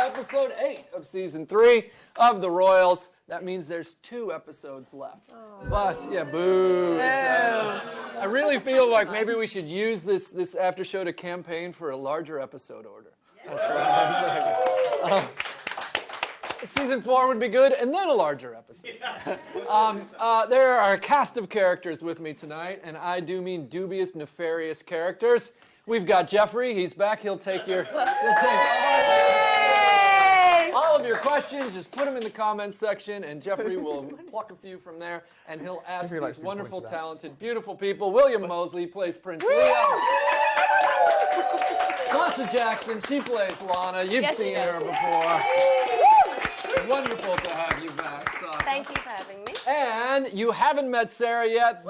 episode 8 of season 3 of The Royals. That means there's 2 episodes left. Oh. But, yeah, boo. I really feel like maybe we should use this after show to campaign for a larger episode order. That's what I'm thinking. Season 4 would be good, and then a larger episode. There are a cast of characters with me tonight, and I do mean dubious, nefarious characters. We've got Jeffrey. He's back. He'll take all of your questions. Just put them in the comments section, and Jeffrey will pluck a few from there, and he'll ask these wonderful, talented, beautiful people. William Mosley plays Prince Leo. Sasha Jackson, she plays Lana. You've seen her before. Wonderful to have you back, Sasha. Thank you for having me. And you haven't met Sarah yet.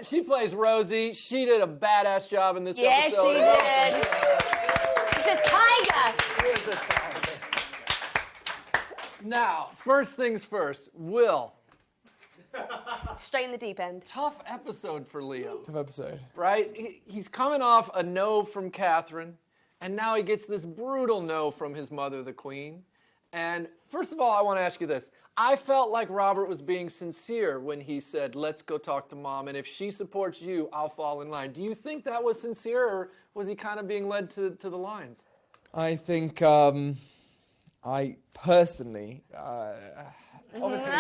She plays Rosie. She did a badass job in this episode. Yes, she did. She's a tiger. She is a tiger. Now, first things first, Will. Straight in the deep end. Tough episode for Leo. Tough episode. Right? He's coming off a no from Catherine, and now he gets this brutal no from his mother, the Queen. And first of all, I want to ask you this. I felt like Robert was being sincere when he said, let's go talk to Mom, and if she supports you, I'll fall in line. Do you think that was sincere, or was he kind of being led to the lines? I think, I personally, obviously,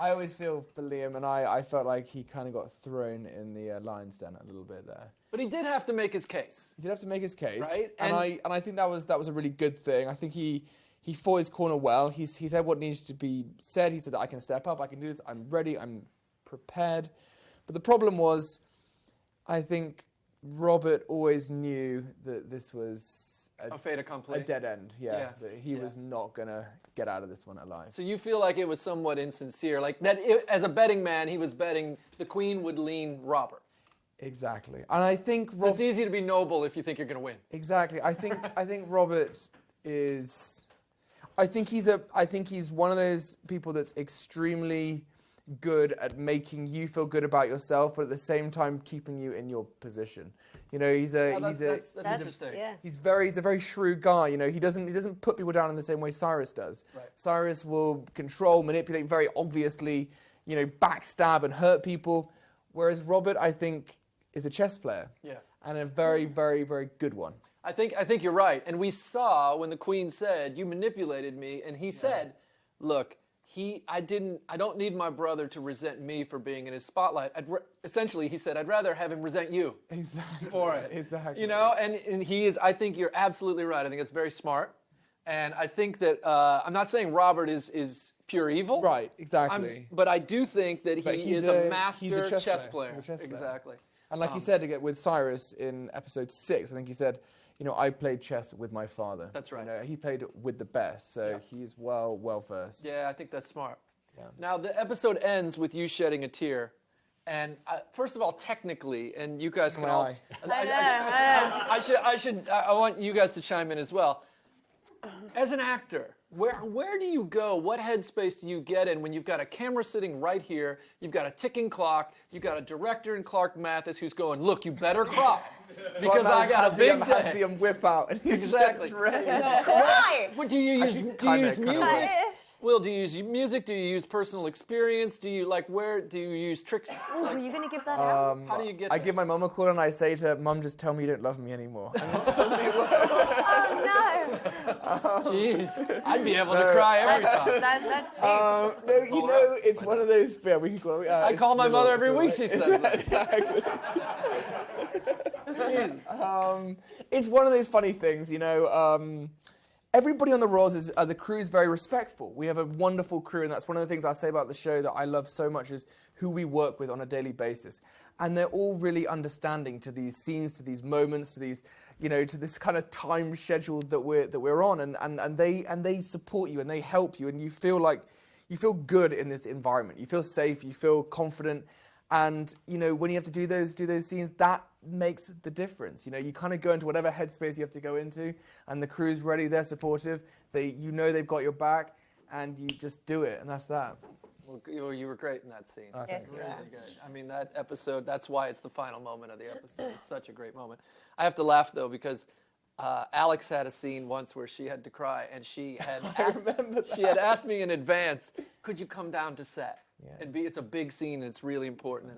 I always feel for Liam, and I felt like he kind of got thrown in the lion's den a little bit there. But he did have to make his case. He did have to make his case, right? And I think that was a really good thing. I think he fought his corner well. He said what needs to be said. He said that I can step up, I can do this, I'm ready, I'm prepared. But the problem was, I think Robert always knew that this was a fait accompli. A dead end, yeah. That he was not going to get out of this one alive. So you feel like it was somewhat insincere, like that as a betting man, he was betting the Queen would lean Robert. Exactly. And I think so it's easy to be noble if you think you're going to win. Exactly. I think Robert is I think he's one of those people that's extremely good at making you feel good about yourself, but at the same time keeping you in your position. You know, he's interesting. He's a very shrewd guy. You know, he doesn't put people down in the same way Cyrus does. Right. Cyrus will control, manipulate very obviously, you know, backstab and hurt people, whereas Robert, I think, is a chess player. Yeah. And a very, very, very good one. I think you're right. And we saw when the Queen said, "You manipulated me," and he said, "Look, I don't need my brother to resent me for being in his spotlight." Essentially, he said, "I'd rather have him resent you." Exactly. For it. Exactly. You know, and he is. I think you're absolutely right. I think it's very smart, and I think that I'm not saying Robert is pure evil. Right. Exactly. But I do think that he is a master chess player. He's a chess player. Exactly. And like he said with Cyrus in episode 6, I think he said, you know, I played chess with my father. That's right. You know, he played with the best, so he's well versed. Yeah, I think that's smart. Yeah. Now, the episode ends with you shedding a tear. And first of all, technically, and you guys can all... I want you guys to chime in as well. As an actor, where do you go? What headspace do you get in when you've got a camera sitting right here, you've got a ticking clock, you've got a director in Clark Mathis who's going, look, you better crop, because I got a big day. Has the whip out, and he's exactly. ready. Why? Do you use music? Will, do you use music? Do you use personal experience? Do you where do you use tricks? Are you going to give that out? How do you get I give my mum a call and I say to her, "Mum, just tell me you don't love me anymore." And it's suddenly Oh no! Jeez, I'd be able to cry every time. That's deep. No, you know, it's one of those. Yeah, we can call it. I call my mother every week. She says that. Exactly. It's one of those funny things, you know. Everybody on the Royals the crew is very respectful. We have a wonderful crew, and that's one of the things I say about the show that I love so much is who we work with on a daily basis. And they're all really understanding to these scenes, to these moments, to these, you know, to this kind of time schedule that we're on, and they support you and they help you, and you feel good in this environment. You feel safe, you feel confident. And, you know, when you have to do those scenes, that makes the difference. You know, you kind of go into whatever headspace you have to go into, and the crew's ready, they're supportive, you know they've got your back, and you just do it, and that's that. Well, you were great in that scene. Yes, really good. I mean, that episode, that's why it's the final moment of the episode. It's such a great moment. I have to laugh, though, because Alex had a scene once where she had to cry, and she had remember that. she had asked me in advance, could you come down to set? Yeah. And it's a big scene, and it's really important.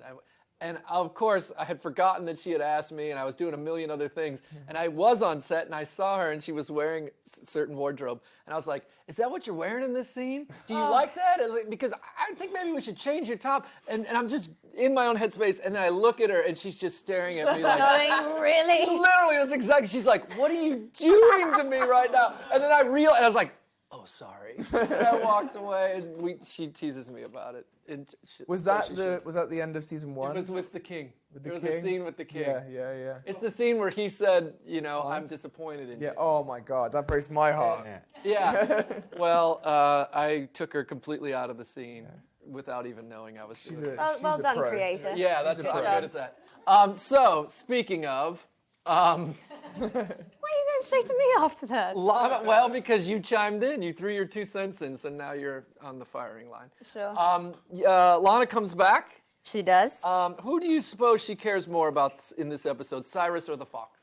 And of course, I had forgotten that she had asked me, and I was doing a million other things. And I was on set, and I saw her, and she was wearing certain wardrobe. And I was like, is that what you're wearing in this scene? Do you like that? Because I think maybe we should change your top. And I'm just in my own headspace, and then I look at her, and she's just staring at me like, Going, really? literally, that's exactly, she's like, what are you doing to me right now? And then I was like, oh, sorry. And I walked away, and she teases me about it. Was that the end of season 1? It was with the king. the There was king? a scene with the king. Yeah. It's the scene where he said, I'm disappointed in Yeah. you. Oh my God, that breaks my heart. Yeah. Well, I took her completely out of the scene without even knowing I was doing it. Well done, pro. creator. Yeah, that's Good I'm job. good at that. So, speaking of, Why are you going straight to me after that? well, because you chimed in, you threw your 2 cents in, so now you're on the firing line. Sure. Lana comes back. She does. Who do you suppose she cares more about in this episode, Cyrus or the fox?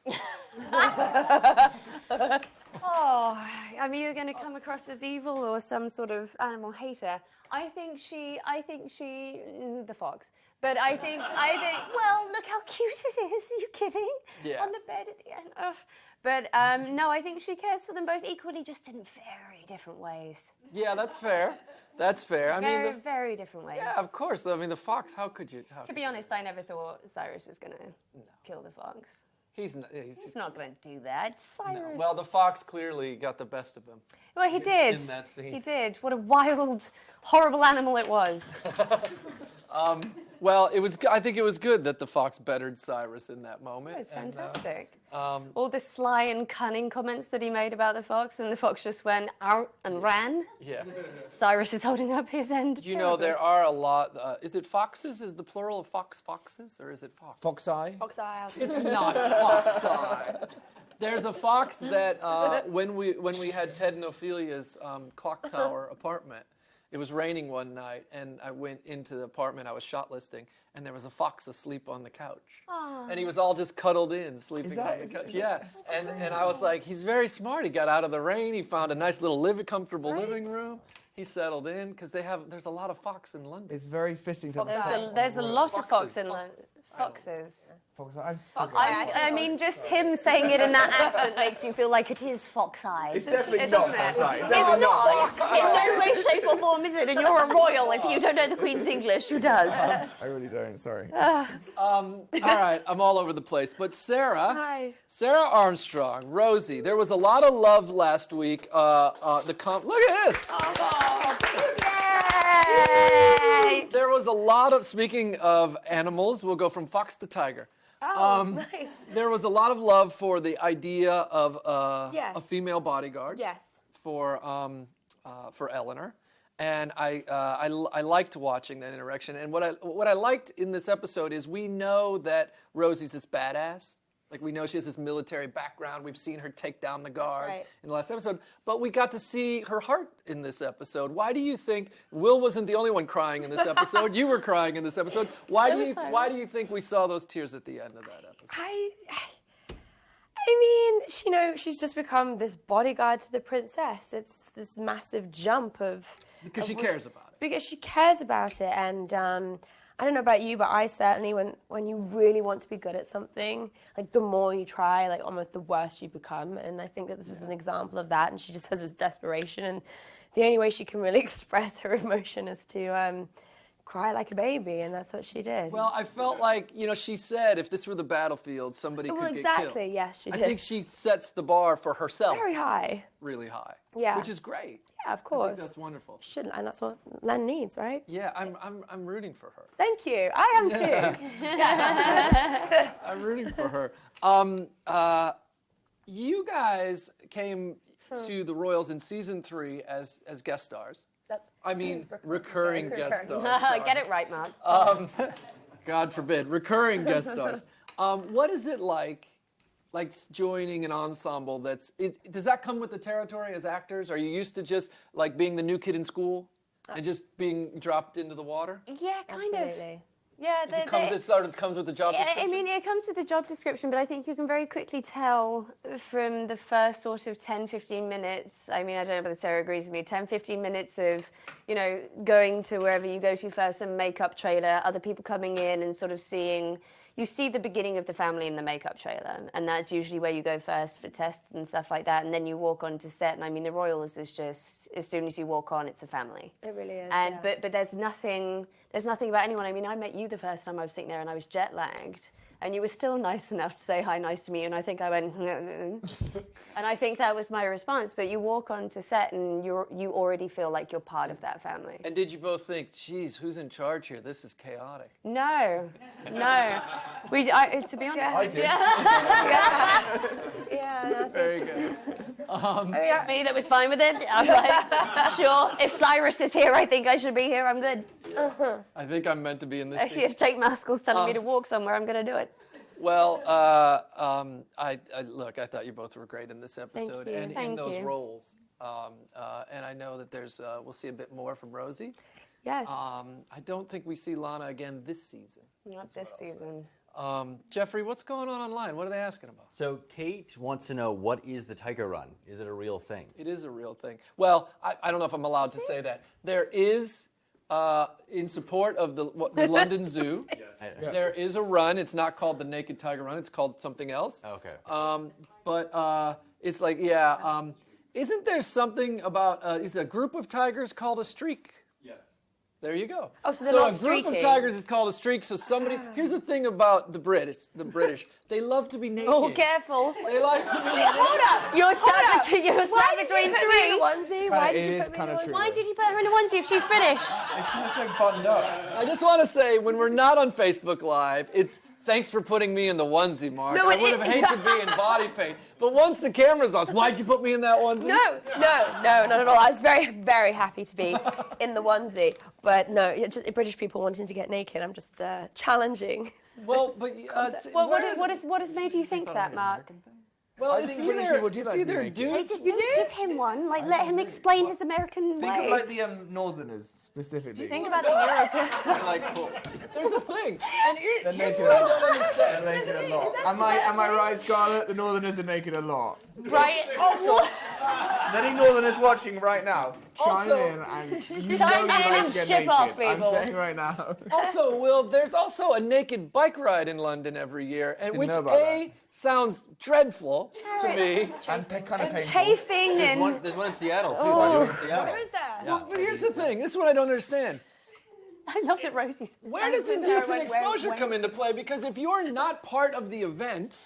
Oh, I mean, you're going to come across as evil or some sort of animal hater. I think the fox. But I think, well, look how cute it is. Are you kidding? Yeah. On the bed at the end. Ugh. But no, I think she cares for them both equally, just in very different ways. Yeah, that's fair. That's fair. Very different ways. Yeah, of course. I mean, the fox. How could you? To be honest, I never thought Cyrus was going to kill the fox. He's not. He's not going to do that. Cyrus. Well, the fox clearly got the best of him. Well, he did. In that scene. He did. What a wild, horrible animal it was. Well, it was. I think it was good that the fox bettered Cyrus in that moment. It was fantastic. And, All the sly and cunning comments that he made about the fox, and the fox just went out and ran. yeah. Cyrus is holding up his end. You know, there are a lot. Is it foxes? Is the plural of foxes, or is it fox? Fox eye. Fox eyes. It's not fox eye. There's a fox that when we had Ted and Ophelia's clock tower apartment, it was raining one night, and I went into the apartment I was shot listing, and there was a fox asleep on the couch. Aww. And he was all just cuddled in, sleeping on the couch. Yeah, and I was like, he's very smart. He got out of the rain. He found a nice little comfortable living room. He settled in, because there's a lot of fox in London. It's very fitting to have There's a lot of fox in Foxes. London. Foxes. Fox eye. I'm still I mean, just him saying it in that accent makes you feel like it is fox eyes. It's definitely It not doesn't it? fox eye. It's Definitely not. In no way, shape, or form is it. And you're a royal. If you don't know the Queen's English, who does? I really don't. Sorry. All right, I'm all over the place. But Sarah Armstrong, Rosie, there was a lot of love last week. Look at this. Yay! There was a lot of, speaking of animals, we'll go from fox to tiger. Nice. There was a lot of love for the idea of Yes. a female bodyguard Yes. for Eleanor. And I liked watching that interaction. And what I liked in this episode is we know that Rosie's this badass. Like, we know she has this military background. We've seen her take down the guard right. in the last episode. But we got to see her heart in this episode. Why do you think Will wasn't the only one crying in this episode? You were crying in this episode. Why do you think we saw those tears at the end of that episode? I mean, she's just become this bodyguard to the princess. It's this massive jump of... Because she cares about it. Because she cares about it. And I don't know about you, but I certainly, when you really want to be good at something, like, the more you try, like, almost the worse you become. And I think that this is an example of that. And she just has this desperation. And the only way she can really express her emotion is to cry like a baby. And that's what she did. Well, I felt like, she said if this were the battlefield, somebody could get killed. Exactly, yes, she did. I think she sets the bar for herself Very high. really high. Yeah. Which is great. Yeah, of I course. think that's wonderful. Should, and that's what Len needs, right? Yeah, I'm rooting for her. Thank you. I am too. I'm rooting for her. You guys came to the Royals in season 3 as guest stars. Recurring guest stars. Sorry. Get it right, Mark. God forbid, recurring guest stars. What is it like joining an ensemble does that come with the territory as actors? Are you used to just like being the new kid in school and just being dropped into the water? Yeah, kind Absolutely. of. Yeah, It sort of comes with the job description? I mean, it comes with the job description, but I think you can very quickly tell from the first sort of 10, 15 minutes. I mean, I don't know whether Sarah agrees with me. 10, 15 minutes of, going to wherever you go to first, a makeup trailer, other people coming in and sort of seeing. You see the beginning of the family in the makeup trailer, and that's usually where you go first for tests and stuff like that, and then you walk onto set, and I mean, the Royals is just, as soon as you walk on, it's a family. It really is. And but there's nothing about anyone. I mean, I met you the first time I was sitting there, and I was jet lagged, and you were still nice enough to say hi, nice to meet you, and I think I went, and I think that was my response. But you walk onto set, and you already feel like you're part of that family. And did you both think, geez, who's in charge here? This is chaotic. No. To be honest, I did. Yeah. Very good. Just me that was fine with it. I'm like, sure. If Cyrus is here, I think I should be here. I'm good. I think I'm meant to be in this scene. If Jake Maskell's telling me to walk somewhere, I'm going to do it. Well, I thought you both were great in this episode you. and in Thank those you. roles. And I know that we'll see a bit more from Rosie. Yes. I don't think we see Lana again this season. Not this season. Jeffrey, what's going on online? What are they asking about? So Kate wants to know, what is the Tiger Run? Is it a real thing? It is a real thing. Well, I don't know if I'm allowed to say that. There is, in support of the London Zoo, there is a run. It's not called the Naked Tiger Run. It's called something else. Okay. But it's like, isn't there something about, is a group of tigers called a streak? Yes. There you go. Oh, so they're not a group of streaking. tigers is called a streak. So here's the thing about the British. They love to be naked. Oh, careful. They like to be naked. Hold up. You're savage. You're Why did savage you in put me in three. a onesie? Why It did you is put me in kind a of onesie? true. Why did you put her in a onesie if she's British? It's kind of so buttoned up. I just want to say, when we're not on Facebook Live, it's thanks for putting me in the onesie, Mark. No, I would have hated to be in body paint. But once the camera's on, why'd you put me in that onesie? No, not at all. I was very, very happy to be in the onesie. But no, it's just British people wanting to get naked. I'm just challenging. Well, but What has made you think that, Mark? well, I it's think British people do like to be naked. dudes. You do? Give him one. Like, let him explain his American Think way. of like the Northerners specifically. Think about the European. Like, cool. There's the thing, and They're here's naked what I a don't lot. understand. They're naked a lot. Am I right, Scarlett? The Northerners are naked a lot. Right. Also, Is any Northerners watching right now? Chime Also- in and you Chime know you in like and to get strip naked. off, I'm people. saying right now. Also, Will, there's also a naked bike ride in London every year, and Didn't which know about that. sounds dreadful to me. And kind of painful. Chafing and. There's one in Seattle, too. They're doing it in Seattle. Where is that? Yeah. But here's the thing. This is what I don't understand. I love that Rosie's. Where does indecent exposure come into play? Because if you're not part of the event,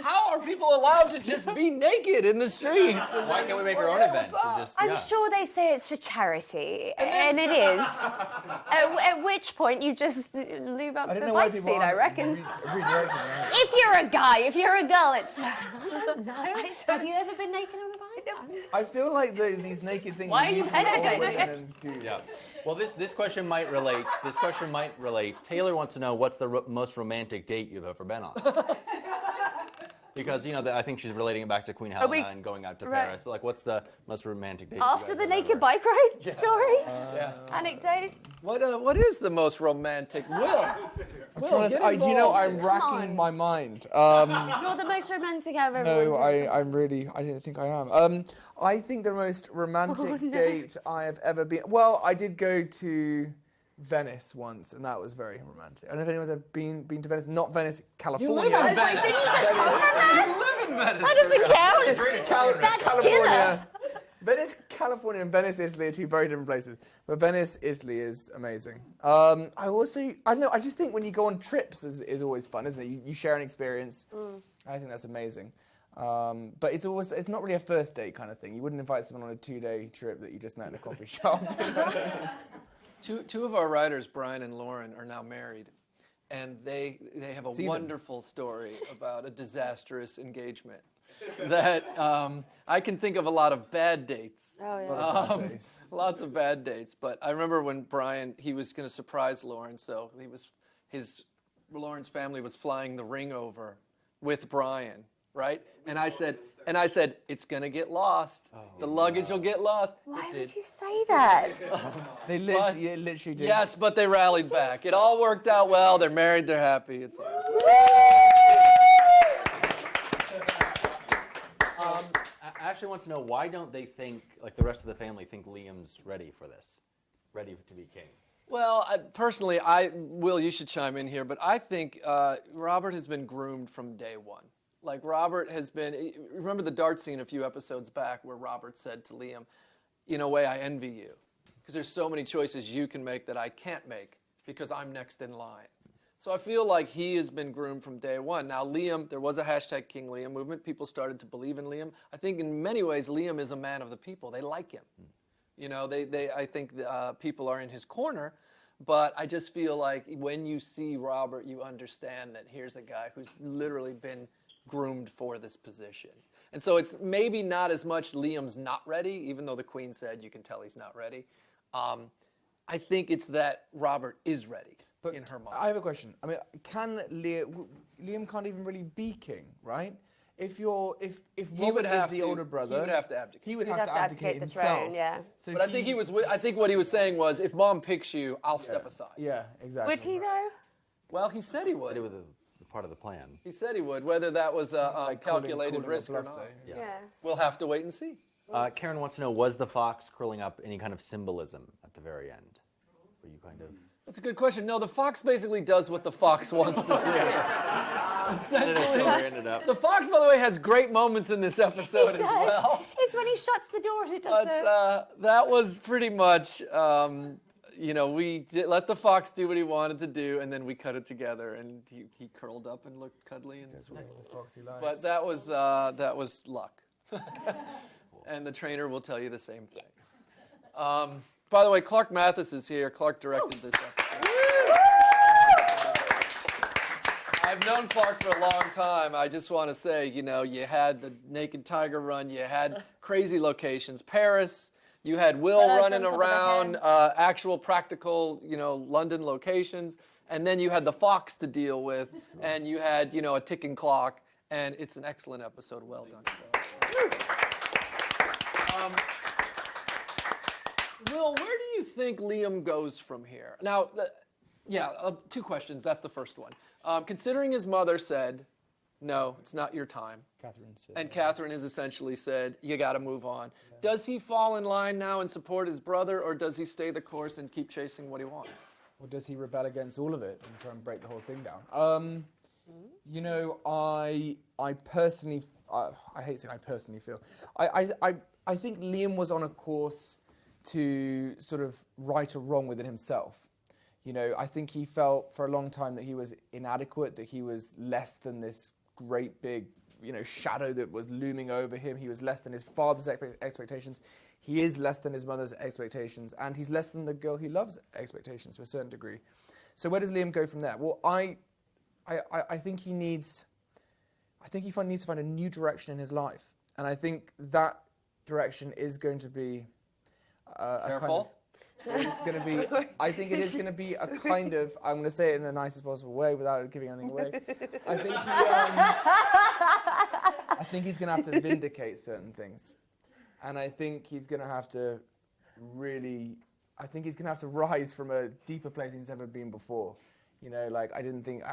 how are people allowed to just be naked in the streets? And Why can't we make our own what's events? up? And just, I'm yeah. sure they say it's for charity, and it is. At which point you just lube up I don't the know why bike people seat, I aren't reckon. redirecting that. If you're a guy, if you're a girl, it's. No. Have you ever been naked on a bike? I feel like these naked things. Why are you usually all hesitating? women and dudes. Yeah. Well, this question might relate. Taylor wants to know, what's the most romantic date you've ever been on? Because, I think she's relating it back to Queen Helena and going out to Right. Paris. But, like, what's the most romantic date? After you the guys naked remember? bike ride story? Yeah. Anecdote? What is the most romantic? Will, get Do you know, involved. I'm Come racking on. my mind. You're the most romantic I've ever No, been. I didn't think I am. I think the most romantic date I have ever been. Well, I did go to Venice once, and that was very romantic. I don't know if anyone's ever been to Venice. Not Venice, California. live in I was like, didn't you just come from that? You live in Venice. That doesn't count. That's California. Venice, California, and Venice, Italy are two very different places. But Venice, Italy is amazing. I don't know. I just think when you go on trips is always fun, isn't it? You share an experience. I think that's amazing. But it's not really a first date kind of thing. You wouldn't invite someone on a 2-day trip that you just met in a coffee shop. Two of our writers, Brian and Lauren, are now married, and they have a wonderful story about a disastrous engagement. That I can think of a lot of bad dates. Oh, yeah. Lots of bad dates. But I remember when Brian, he was going to surprise Lauren, so Lauren's family was flying the ring over with Brian. right? And I said, it's gonna get lost. The luggage will get lost. Why It would did. you say that? They literally did. Yes, but they rallied back. It all worked out well. They're married. They're happy. It's awesome. Ashley wants to know, why don't they think, like the rest of the family, think Liam's ready for this? Ready to be king? Well, personally, Will, you should chime in here, but I think Robert has been groomed from day one. Like, Robert has been, remember the dart scene a few episodes back where Robert said to Liam, in a way, I envy you, because there's so many choices you can make that I can't make because I'm next in line. So I feel like he has been groomed from day one. Now, Liam, there was a hashtag King Liam movement. People started to believe in Liam. I think in many ways, Liam is a man of the people. They like him. You know, I think people are in his corner, but I just feel like when you see Robert, you understand that here's a guy who's literally been groomed for this position. And so it's maybe not as much Liam's not ready, even though the Queen said you can tell he's not ready. I think it's that Robert is ready. But in her mind. I have a question. I mean, Liam can't even really be king, right? If Robert is the older brother, he would have to abdicate. He would He'd have to abdicate the himself. throne, yeah. So But I think what he was saying was, if Mom picks you, I'll step aside. Yeah, exactly. Would he though? Well, he said he would. It was the part of the plan. He said he would. Whether that was a calculated calling risk a or bluff not, there. Yeah. we'll have to wait and see. Karen wants to know, was the fox curling up any kind of symbolism at the very end? Were you kind of... That's a good question. No, the fox basically does what the fox wants to do. Essentially, ended up. the fox, by the way, has great moments in this episode as Does. well. It's when he shuts the door and it does But that was pretty much, we let the fox do what he wanted to do, and then we cut it together, and he curled up and looked cuddly and sweet. Foxy lights. But that was luck. And the trainer will tell you the same thing. By the way, Clark Mathis is here. Clark directed this episode. I've known Clark for a long time. I just want to say, you had the Naked Tiger run, you had crazy locations, Paris, you had Will running around, actual practical, London locations, and then you had the fox to deal with, and you had, a ticking clock, and it's an excellent episode. Well done. Will, where do you think Liam goes from here? Now, two questions. That's the first one. Considering his mother said, no, it's not your time. Catherine said. And Catherine has essentially said, you got to move on. Yeah. Does he fall in line now and support his brother, or does he stay the course and keep chasing what he wants? Or does he rebel against all of it and try and break the whole thing down? I personally, I hate saying I personally feel. I think Liam was on a course to sort of right a wrong within himself. I think he felt for a long time that he was inadequate, that he was less than this great big, shadow that was looming over him. He was less than his father's expectations. He is less than his mother's expectations, and he's less than the girl he loves expectations to a certain degree. So where does Liam go from there? Well, I think he needs to find a new direction in his life, and I think that direction is going to be Careful. It's going to be. I think it is going to be a kind of. I'm going to say it in the nicest possible way without giving anything away. I think he's going to have to vindicate certain things, and I think he's going to have to really. I think he's going to have to rise from a deeper place he's ever been before. I didn't think.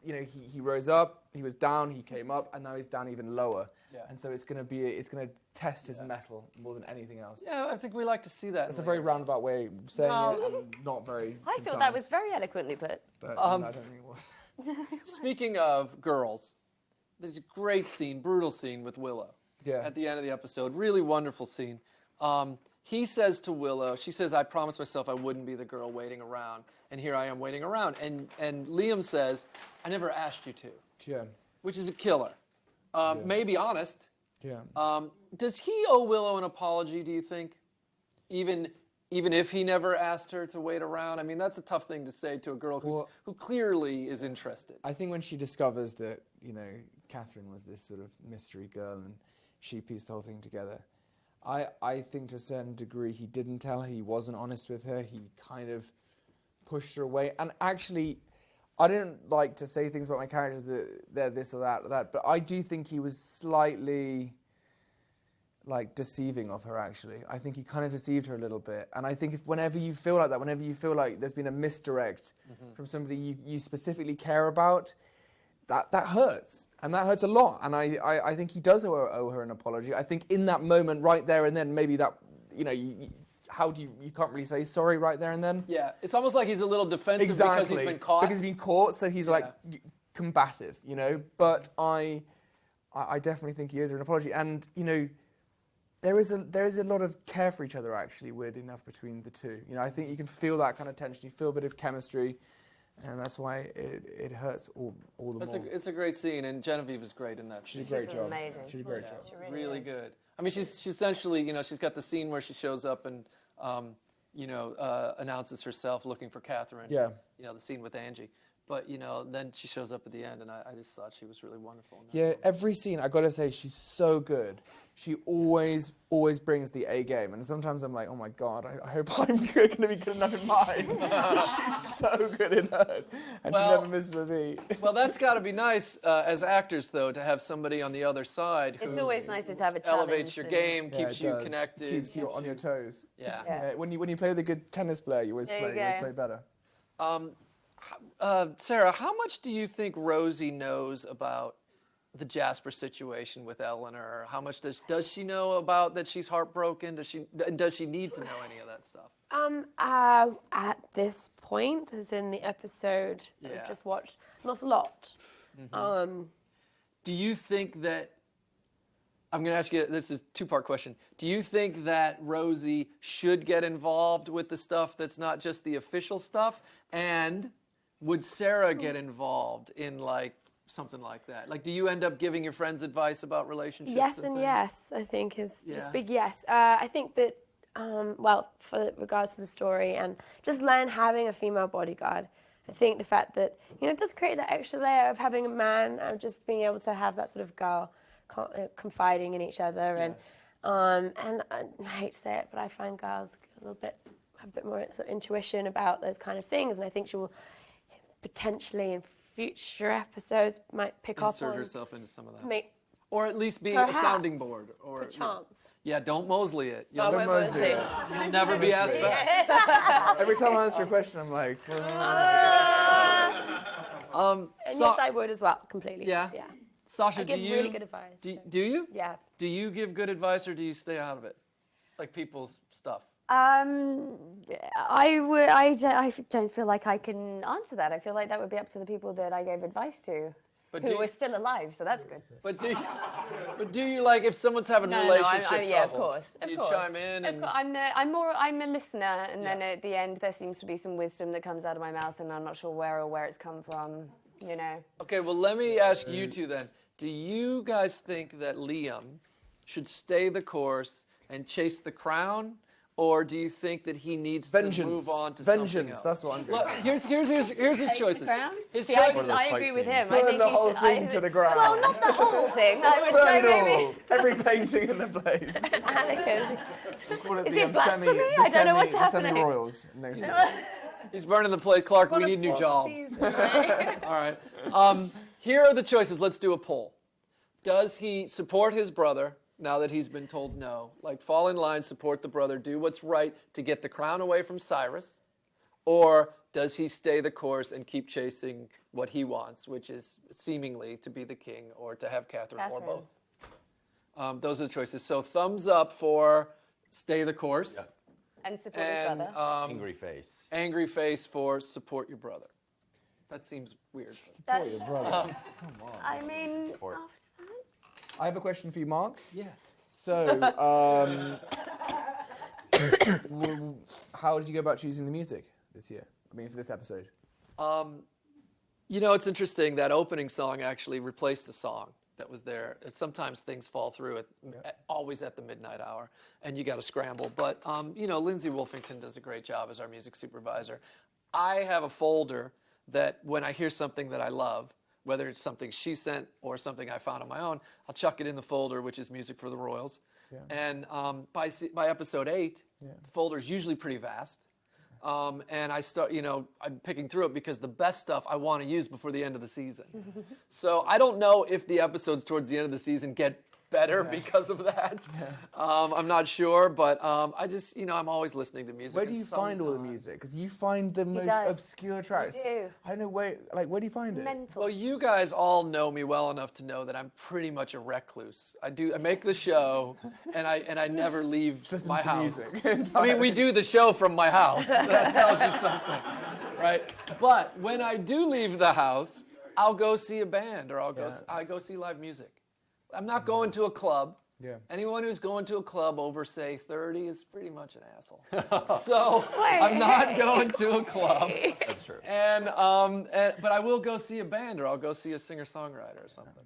He rose up, he was down, he came up, and now he's down even lower. Yeah. And so it's going to test his mettle more than anything else. Yeah, I think we like to see that. It's a very roundabout way of saying it, and not very. I thought that was very eloquently put. But I don't think it was. Speaking of girls, there's a great scene, brutal scene with Willow. Yeah. At the end of the episode, really wonderful scene. He says to Willow, she says, I promised myself I wouldn't be the girl waiting around. And here I am waiting around. And Liam says, I never asked you to. Yeah. Which is a killer. Maybe honest. Yeah. Does he owe Willow an apology, do you think? Even if he never asked her to wait around? I mean, that's a tough thing to say to a girl who clearly is interested. I think when she discovers that, Catherine was this sort of mystery girl and she pieced the whole thing together, I think to a certain degree he didn't tell her, he wasn't honest with her, he kind of pushed her away. And actually, I don't like to say things about my characters that they're this or that, but I do think he was slightly like deceiving of her, actually. I think he kind of deceived her a little bit. And I think whenever you feel like that, whenever you feel like there's been a misdirect from somebody you specifically care about, that hurts. And that hurts a lot. And I think he does owe her an apology. I think in that moment, right there and then, maybe that, you can't really say sorry right there and then. Yeah, it's almost like he's a little defensive because he's been caught. Because he's been caught, so he's like combative, But I definitely think he owes her an apology. And, there is a lot of care for each other, actually, weird enough, between the two. I think you can feel that kind of tension. You feel a bit of chemistry, and that's why it hurts all the more. It's a great scene, and Genevieve is great in that. She did a great job. Amazing. She did a great job. She Really is. good. I mean, she's essentially, she's got the scene where she shows up and, announces herself looking for Catherine. Yeah. The scene with Angie. But, then she shows up at the end, and I just thought she was really wonderful. Yeah, every scene, I got to say, she's so good. She always brings the A game. And sometimes I'm like, oh, my God, I hope I'm going to be good enough in mine. She's so good in hers. And she never misses a beat. Well, that's got to be nice as actors, though, to have somebody on the other side who It's always nicer to have a challenge. elevates your game, keeps it you does. connected. Keeps you on your toes. Yeah. When you play with a good tennis player, you always There you play go. better. Sarah, how much do you think Rosie knows about the Jasper situation with Eleanor? How much does she know about that she's heartbroken? Does she need to know any of that stuff? At this point, as in the episode I've just watched, not a lot. Do you think that, I'm going to ask you, this is a two-part question. Do you think that Rosie should get involved with the stuff that's not just the official stuff? And would Sarah get involved in, something like that? Do you end up giving your friends advice about relationships? Yes and things? yes, I think is just Yeah. big yes. I think that, for regards to the story and just Len having a female bodyguard, I think the fact that, it does create that extra layer of having a man and just being able to have that sort of girl confiding in each other. And I hate to say it, but I find girls have a bit more sort of intuition about those kind of things. And I think she will potentially in future episodes might pick up on... Insert herself into some of that. Or at least be Perhaps, a sounding board. Or perchance. Yeah, don't Mosley it. You'll, Don't Mosley it. you'll never be asked back. Every time I answer a question, I'm like... And yes, I would as well, completely. Yeah? Yeah. Sasha, I give really good advice. Do you? Yeah. Do you give good advice or do you stay out of it? Like people's stuff? I don't feel like I can answer that. I feel like that would be up to the people that I gave advice to, who are still alive. So that's good. But do you like if someone's having relationship troubles? Yeah, of course. Do you chime in? And... I'm a listener, and then at the end there seems to be some wisdom that comes out of my mouth, and I'm not sure where it's come from. Okay, well let me ask you two then. Do you guys think that Liam should stay the course and chase the crown? Or do you think that he needs to move on to something else? That's what I'm doing. Look, here's his choices. His One of choices. those I fight agree with scenes. him. I Burn think the he whole should- thing to the ground. Well, not the whole thing. I would Burn say it maybe. all. Every painting in the place. Anakin. We'll call it Is the, it blasphemy? I don't know what's happening. Semi-royals. No, He's burning the plate. Clark, we need new jobs. All right. Here are the choices. Let's do a poll. Does he support his brother now that he's been told no? Fall in line, support the brother, do what's right to get the crown away from Cyrus? Or does he stay the course and keep chasing what he wants, which is seemingly to be the king or to have Catherine. Or both? Those are the choices. So thumbs up for stay the course. Yeah. And support his brother. Angry face. Angry face for support your brother. That seems weird. support your brother. I mean, Support. after that. I have a question for you, Mark. Yeah. So, how did you go about choosing the music this year? I mean, for this episode. It's interesting. That opening song actually replaced the song that was there. Sometimes things fall through always at the midnight hour, and you got to scramble. But, Lindsay Wolfington does a great job as our music supervisor. I have a folder that when I hear something that I love, whether it's something she sent or something I found on my own, I'll chuck it in the folder, which is Music for the Royals. Yeah. And by episode 8, the folder's usually pretty vast. And I'm picking through it because the best stuff I want to use before the end of the season. So I don't know if the episodes towards the end of the season get better because of that. I'm not sure, but I just, I'm always listening to music. Where do you find all the music? Because you find the most does. obscure tracks. do. I don't know where do you find it? Mental. Well, you guys all know me well enough to know that I'm pretty much a recluse. I make the show, and I never leave Listen my to house. music. I mean, we do the show from my house. That tells you something, right? But when I do leave the house, I'll go see a band, or I go see live music. I'm not going to a club. Yeah. Anyone who's going to a club over, say, 30 is pretty much an asshole. So I'm not going to a club. That's true. But I will go see a band, or I'll go see a singer-songwriter or something.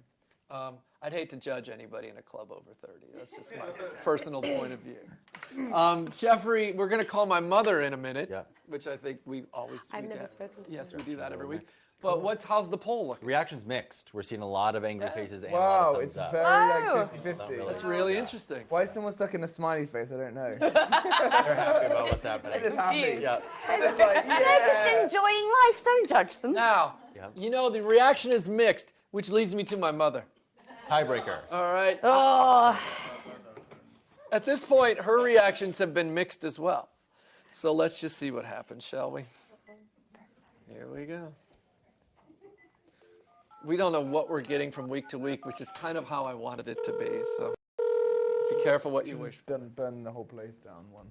I'd hate to judge anybody in a club over 30. That's just my personal point of view. Jeffrey, we're going to call my mother in a minute, which I think we always I've never spoken to Yes, her. we do that every week. But how's the poll looking? Reaction's mixed. We're seeing a lot of angry faces and a lot Wow, of it's thumbs up. very Wow. like 50-50. That's really interesting. Why is someone stuck in a smiley face? I don't know. They're happy about what's happening. They're just happy. Yeah. They're just like, And they're just yeah. enjoying life. Don't judge them. Now, the reaction is mixed, which leads me to my mother. Tiebreaker. All right. Oh, At this point, her reactions have been mixed as well. So let's just see what happens, shall we? Here we go. We don't know what we're getting from week to week, which is kind of how I wanted it to be. So be careful what you wish for. Burn the whole place down. One.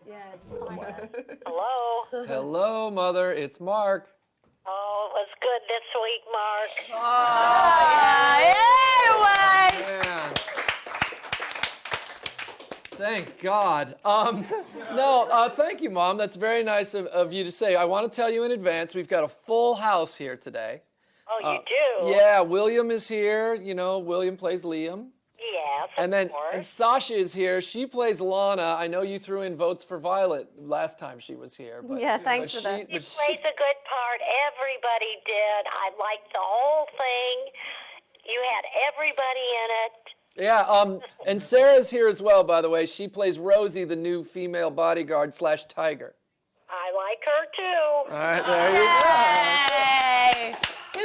yeah. It's fine. Hello. Hello, Mother. It's Mark. Oh, it was good this week, Mark. Man. Thank God. Thank you, Mom. That's very nice of you to say. I want to tell you in advance, we've got a full house here today. Oh, you do? Yeah, William is here. William plays Liam. Yes, And of course. and Sasha is here. She plays Lana. I know you threw in votes for Violet last time she was here. But, Yeah, thanks but for that. She but plays a good part. Everybody did. I liked the whole thing. You had everybody in it. Yeah, and Sarah's here as well, by the way. She plays Rosie, the new female bodyguard / tiger. I like her, too. All right, there you go. Hey.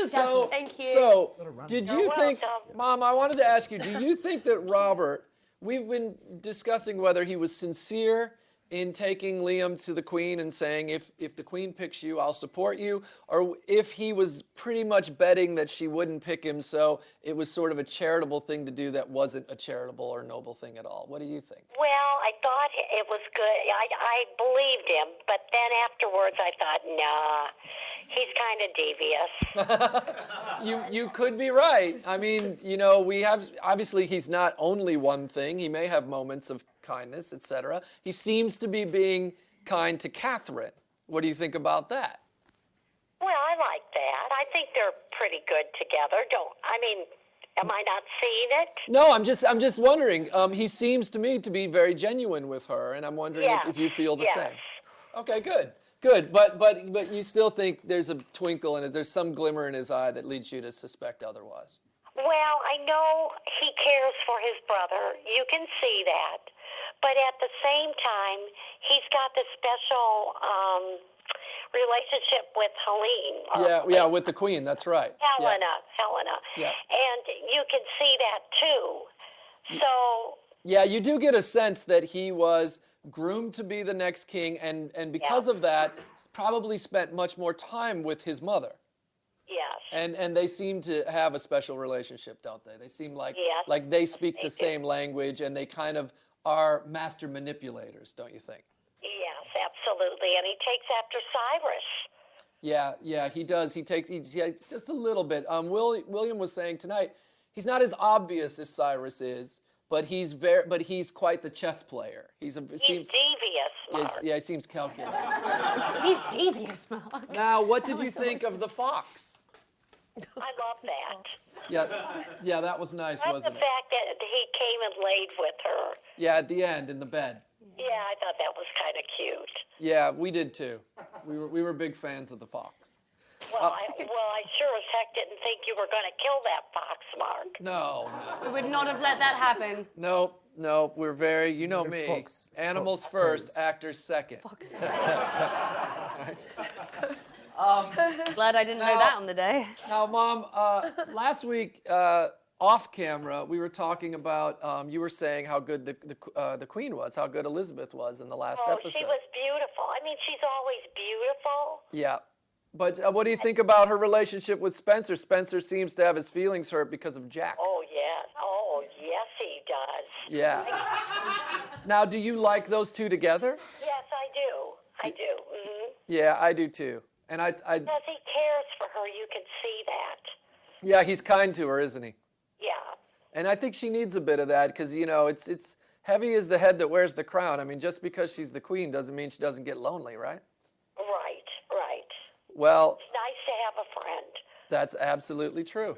So, Thank you. So, did you You're think, welcome. Mom, I wanted to ask you, do you think that Robert, we've been discussing whether he was sincere in taking Liam to the Queen and saying, if the Queen picks you, I'll support you, or if he was pretty much betting that she wouldn't pick him, so it was sort of a charitable thing to do that wasn't a charitable or noble thing at all? What do you think? Well, I thought it was good. I believed him, but then afterwards I thought, nah, he's kind of devious. You could be right. I mean, we have, obviously he's not only one thing. He may have moments of kindness, etc. He seems to be being kind to Catherine. What do you think about that? Well, I like that. I think they're pretty good together. Am I not seeing it? No, I'm just wondering. He seems to me to be very genuine with her, and I'm wondering if you feel the same. Okay, good. But you still think there's a twinkle and there's some glimmer in his eye that leads you to suspect otherwise. Well, I know he cares for his brother. You can see that. But at the same time, he's got this special relationship with Helene. Yeah, with the Queen. That's right. Helena. Yeah. And you can see that too. So. Yeah, you do get a sense that he was groomed to be the next king, and because of that, probably spent much more time with his mother. Yes. And they seem to have a special relationship, don't they? They seem like they speak the same language, and they kind of are master manipulators, don't you think? Yes, absolutely. And he takes after Cyrus. Yeah, he does. He's just a little bit. William was saying tonight, he's not as obvious as Cyrus is, but he's quite the chess player. He's devious, Mark. He seems calculated. He's devious, Mark. Now, what did you think of the fox? I love that. Yeah, that was nice, I love wasn't the it? fact that he came and laid with her. Yeah, at the end in the bed. Yeah, I thought that was kind of cute. Yeah, we did too. We were big fans of the fox. Well, I sure as heck didn't think you were going to kill that fox, Mark. No, We would not have let that happen. no, we're very, you know me. Fox- Animals fox first, pose. actors second. Glad I didn't know that on the day. Now, Mom, last week, off camera, we were talking about, you were saying how good the Queen was, how good Elizabeth was in the last episode. She was beautiful. I mean, she's always beautiful. Yeah. But what do you think about her relationship with Spencer? Spencer seems to have his feelings hurt because of Jack. Oh, yes. Oh, yes, he does. Yeah. Now, do you like those two together? Yes, I do. I do. Mm-hmm. Yeah, I do too. And I Because he cares for her. You can see that. yeah, he's kind to her, isn't he? Yeah. And I think she needs a bit of that because, you know, it's heavy is the head that wears the crown. I mean, just because she's the queen doesn't mean she doesn't get lonely, right? Right. Well, It's nice to have a friend. that's absolutely true.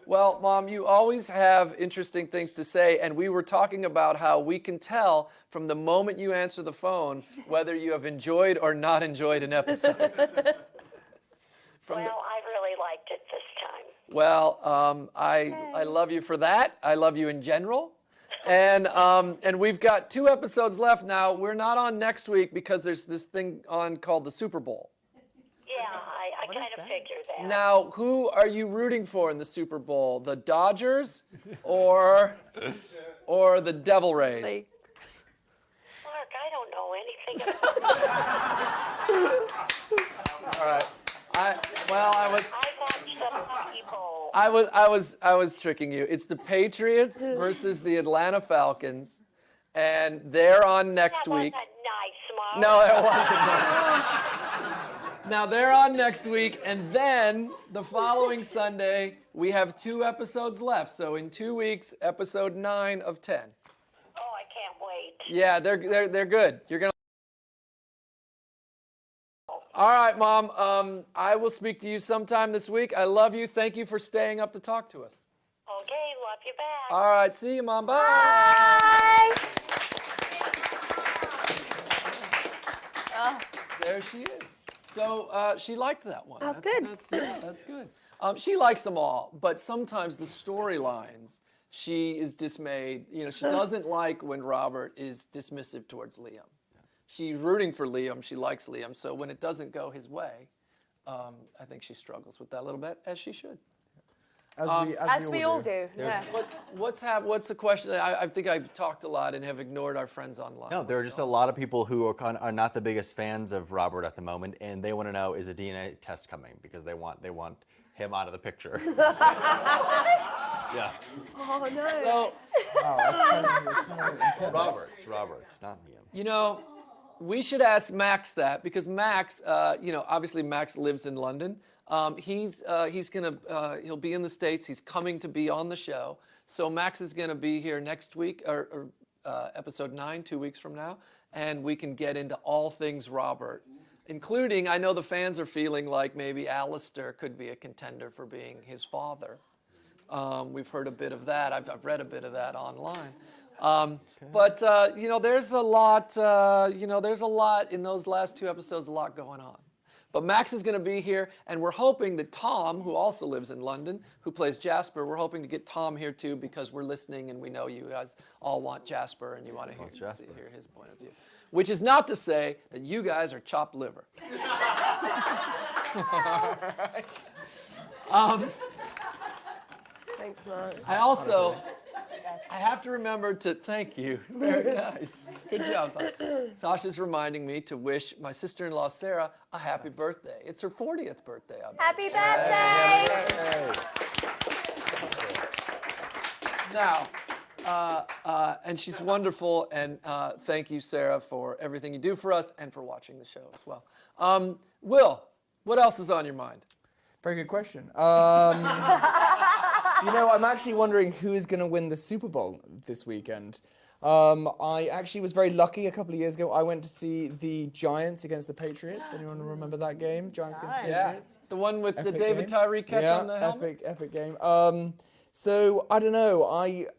Well, Mom, you always have interesting things to say, and we were talking about how we can tell from the moment you answer the phone whether you have enjoyed or not enjoyed an episode. Well, I really liked it this time. Well, I love you for that. I love you in general. And we've got 2 episodes left now. We're not on next week because there's this thing on called the Super Bowl. Yeah, I kind of figured that. Now, who are you rooting for in the Super Bowl? The Dodgers or the Devil Rays? Mark, I don't know anything about All right. I watched the people. I was tricking you. It's the Patriots versus the Atlanta Falcons, and they're on next That week. wasn't nice, Mark. No, it wasn't. Now they're on next week, and then the following Sunday we have 2 episodes left. So in 2 weeks, episode 9 of 10. Oh, I can't wait. Yeah, they're good. You're gonna. All right, Mom. I will speak to you sometime this week. I love you. Thank you for staying up to talk to us. Okay, love you back. All right, see you, Mom. Bye. There she is. So she liked that one. That's good. That's good. She likes them all, but sometimes the storylines, she is dismayed. You know, she doesn't like when Robert is dismissive towards Liam. She's rooting for Liam. She likes Liam. So when it doesn't go his way, I think she struggles with that a little bit, as she should. As we all do. Yeah. What's the question? I think I've talked a lot and have ignored our friends online. No, there are just a lot of people who are not the biggest fans of Robert at the moment, and they want to know, is a DNA test coming? Because they want him out of the picture. Yeah. Oh no. So, Robert's not Liam. you know, we should ask Max that because Max, obviously Max lives in London. He'll be in the States. He's coming to be on the show. So Max is going to be here next week, or episode 9, 2 weeks from now, and we can get into all things Robert, including, I know the fans are feeling like maybe Alistair could be a contender for being his father. We've heard a bit of that. I've read a bit of that online. But there's a lot. There's a lot in those last 2 episodes. A lot going on. But Max is going to be here, and we're hoping that Tom, who also lives in London, who plays Jasper, we're hoping to get Tom here too because we're listening and we know you guys all want Jasper and you want to hear his point of view. Which is not to say that you guys are chopped liver. Thanks, Mark. I have to remember to thank you. Very nice. Good job, Sasha. Sasha's reminding me to wish my sister-in-law, Sarah, a happy birthday. It's her 40th birthday. Happy birthday! Now, and she's wonderful, and thank you, Sarah, for everything you do for us and for watching the show as well. Will, what else is on your mind? Very good question. I'm actually wondering who is going to win the Super Bowl this weekend. I actually was very lucky a couple of years ago. I went to see the Giants against the Patriots. Anyone remember that game? Giants against the Patriots? The one with Epic the David game. Tyree catch on the helmet? Epic game. So, I don't know.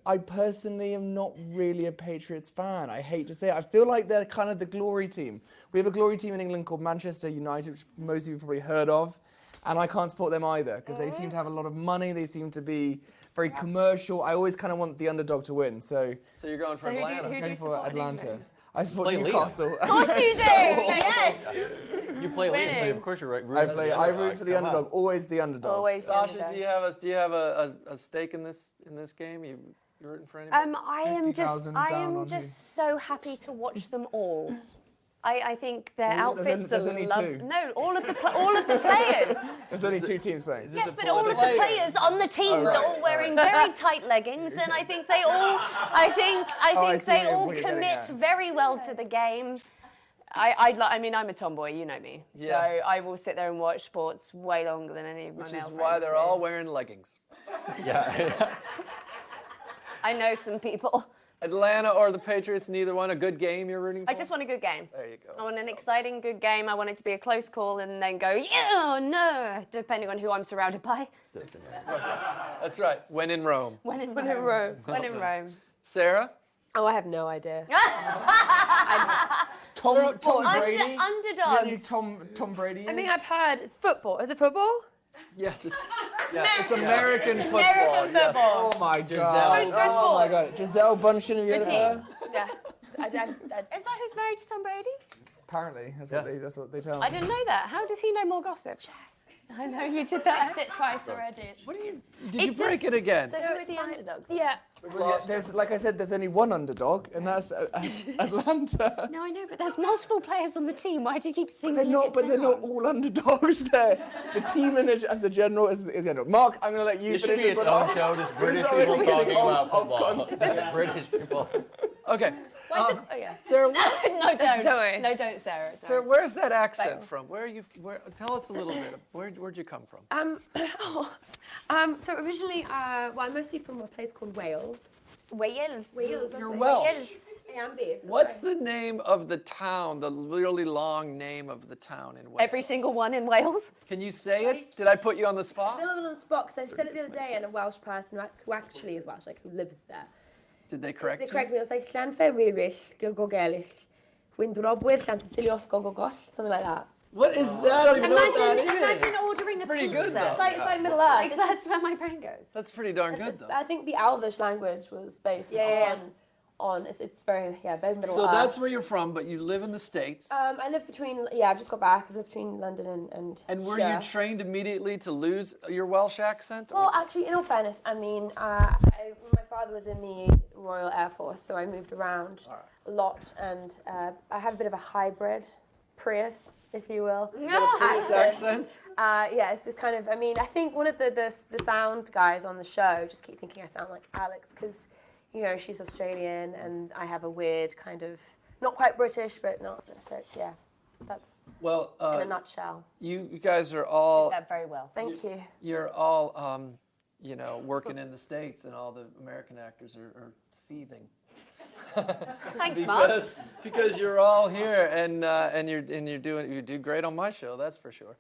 I personally am not really a Patriots fan. I hate to say it. I feel like they're kind of the glory team. We have a glory team in England called Manchester United, which most of you have probably heard of. and I can't support them either because they seem to have a lot of money. They seem to be very commercial. I always kind of want the underdog to win. So you're going for So who do you- Atlanta. who I'm do going you for support in Atlanta. England? I support Play Liam. Newcastle. Of course you do. Yes. You play Liam, so Winning. of course you're right. I root for the underdog. Always the underdog. Always. the Sasha, underdog. do you have a stake in this game? You rooting for anybody? I am 50,000 down on so happy to watch them all. I think their outfits there's are only lovely. two. No, all of the players. There's only 2 teams playing. Yes, but all of the players on the teams are all wearing very tight leggings, and I think they all, I think see they what all you're getting commit at. very well to the game. I mean, I'm a tomboy, you know me. Yeah. So I will sit there and watch sports way longer than any of my Which male is friends why they're do. all wearing leggings. Yeah. I know some people. Atlanta or the Patriots, neither one. A good game you're rooting for? I just want a good game. There you go. I want an exciting, good game. I want it to be a close call and then go, yeah, or no, depending on who I'm surrounded by. That's right. When in Rome. When in Rome. When in Rome. Sarah? Oh, I have no idea. Tom Brady. Your new Underdogs. Tom Brady. I think I've heard it's football. Is it football? Yes, it's American football. American yes. football. Oh my Giselle. god. Go Oh my Sports. god. Giselle Bundchen, have you heard of her? Yeah. Is that who's married to Tom Brady? Apparently, that's what they tell I me. didn't know that. How does he know more gossip? I know you did that. It twice already. What did you break it again? So who are the underdogs? Yeah. Well, yeah, there's, like I said, there's only one underdog, and that's Atlanta. No, I know, but there's multiple players on the team. Why do you keep They're singling not, it but they're down? not all underdogs there. The team as a general is the underdog. Mark, I'm going to let you It should finish be this its one own off. show, just British always people because talking about of football. concept. British people. Okay. Oh, yeah. Sarah, No, don't. Don't worry. No, don't, Sarah. Don't. Sarah, where's that accent from? Where are you? Tell us a little bit. Where'd you come from? So originally, well, I'm mostly from a place called Wales. Wales. Wales. You're Welsh. Yeah, I'm based. What's the name of the town? The really long name of the town in Wales. Every single one in Wales. Can you say it? Did I put you on the spot? A little bit on the spot because I said it the other day, and a Welsh person who actually is Welsh, like who lives there. Did they correct They you? correct me. I was like, Llanfair Wirish, Gilgogelish, Windrobwyr, Llantysilios, Gogogoll, something like that. What is that? I don't even know what that is. Imagine ordering a pretty pizza. good, though. It's like Middle Earth. Like, that's where my brain goes. That's pretty darn good, though. I think the Alvish language was based on it's very very Middle So Earth. that's where you're from, but you live in the States. I live between I've just got back. I live between London and And were Shire. you trained immediately to lose your Welsh accent? Well, actually, in all fairness, I mean, my father was in the Royal Air Force, so I moved around a lot, and I have a bit of a hybrid Prius, if you will. Prius accent? Yes, it's kind of. I mean, I think one of the sound guys on the show just keep thinking I sound like Alex because, you know, she's Australian, and I have a weird kind of not quite British, but not so. Yeah, that's Well, in a nutshell. you guys are all That very well. Thank you. you're all working in the States, and all the American actors are seething. Thanks, Mark. because you're all here, and you do great on my show. That's for sure.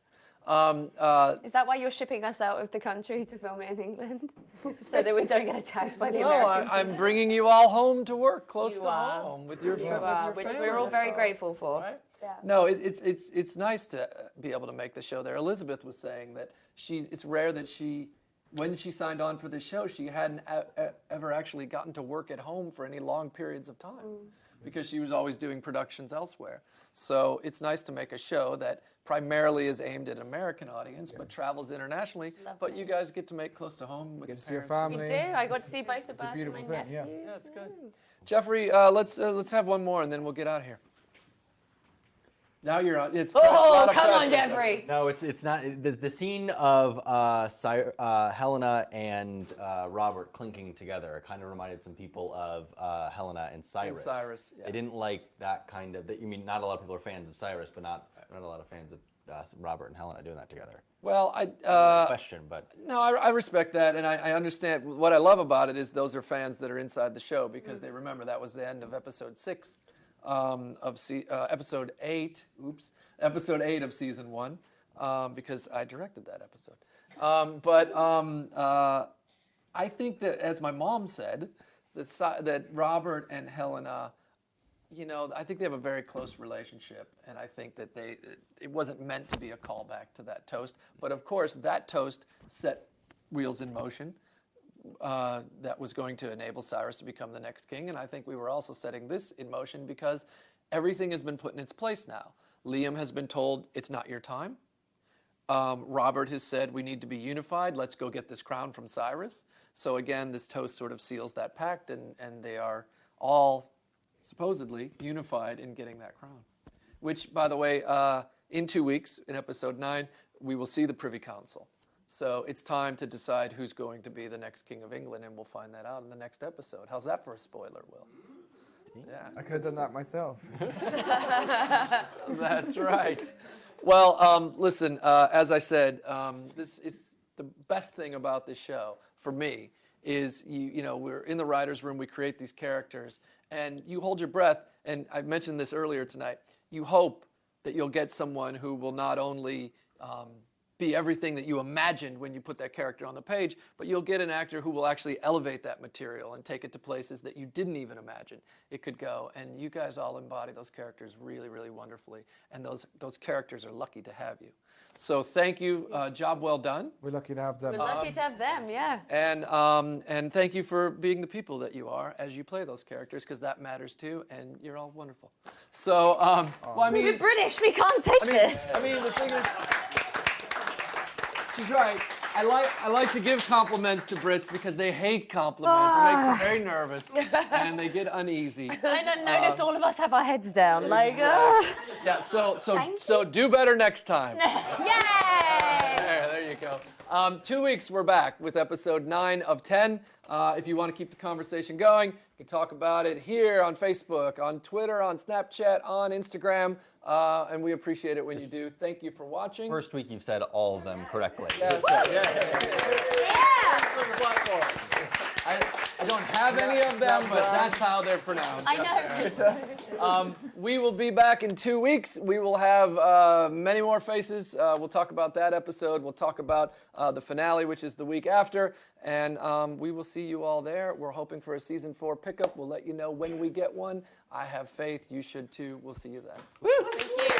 Is that why you're shipping us out of the country to film it in England? So that we don't get attacked by the No, Americans? I'm bringing you all home to work, close You to are. home, with your You with are, your which family. we're all very grateful for. Right? Yeah. No, it's nice to be able to make the show there. Elizabeth was saying that it's rare that when she signed on for the show, she hadn't ever actually gotten to work at home for any long periods of time because she was always doing productions elsewhere. So it's nice to make a show that primarily is aimed at an American audience, but travels internationally. But you guys get to make close to home with Get your to see your parents. We family. do. I got to see both of a us. beautiful my thing, yeah. nephews. Yeah, it's good. Jeffrey, let's have one more, and then we'll get out of here. Now you're on. It's a Oh, lot of come on, pressure. Jeffrey. No, it's not. The scene of Helena and Robert clinking together kind of reminded some people of Helena and Cyrus. Cyrus, yeah. They didn't like that kind of. You mean not a lot of people are fans of Cyrus, but not a lot of fans of Robert and Helena doing that together. Well, Question, but No, I respect that, and I understand. What I love about it is those are fans that are inside the show because they remember that was the end of episode 6 episode 8. Episode 8 of season 1, because I directed that episode. I think that, as my mom said, that Robert and Helena, I think they have a very close relationship, and I think that it wasn't meant to be a callback to that toast. But of course, that toast set wheels in motion. That was going to enable Cyrus to become the next king, and I think we were also setting this in motion because everything has been put in its place now. Liam has been told it's not your time. Robert has said we need to be unified. Let's go get this crown from Cyrus. So again, this toast sort of seals that pact, and they are all supposedly unified in getting that crown. Which, by the way, in 2 weeks, in episode 9, we will see the Privy Council. So it's time to decide who's going to be the next King of England, and we'll find that out in the next episode. How's that for a spoiler, Will? Yeah, I could have done that myself. that's right. Well, listen, as I said, this is the best thing about this show for me is we're in the writer's room, we create these characters, and you hold your breath, and I mentioned this earlier tonight, you hope that you'll get someone who will not only be everything that you imagined when you put that character on the page, but you'll get an actor who will actually elevate that material and take it to places that you didn't even imagine it could go. And you guys all embody those characters really, really wonderfully. And those characters are lucky to have you. So thank you. Job well done. We're lucky to have them. We're lucky to have them, yeah. And thank you for being the people that you are as you play those characters, because that matters too, and you're all wonderful. So, well, I mean, We're British, we can't take this. I mean, the thing is, she's right. I like to give compliments to Brits because they hate compliments. It makes them very nervous, and they get uneasy. I notice all of us have our heads down, like, Yeah. So do better next time. Yay! There you go. 2 weeks, we're back with episode 9 of 10. If you want to keep the conversation going, you can talk about it here on Facebook, on Twitter, on Snapchat, on Instagram, and we appreciate it when you do. Thank you for watching. First week you've said all of them correctly. That's right. Yeah. I don't have any of them, but that's how they're pronounced. I know. We will be back in 2 weeks. We will have many more faces. We'll talk about that episode. We'll talk about the finale, which is the week after. And we will see you all there. We're hoping for a season 4 pickup. We'll let you know when we get one. I have faith. You should too. We'll see you then. Thank you.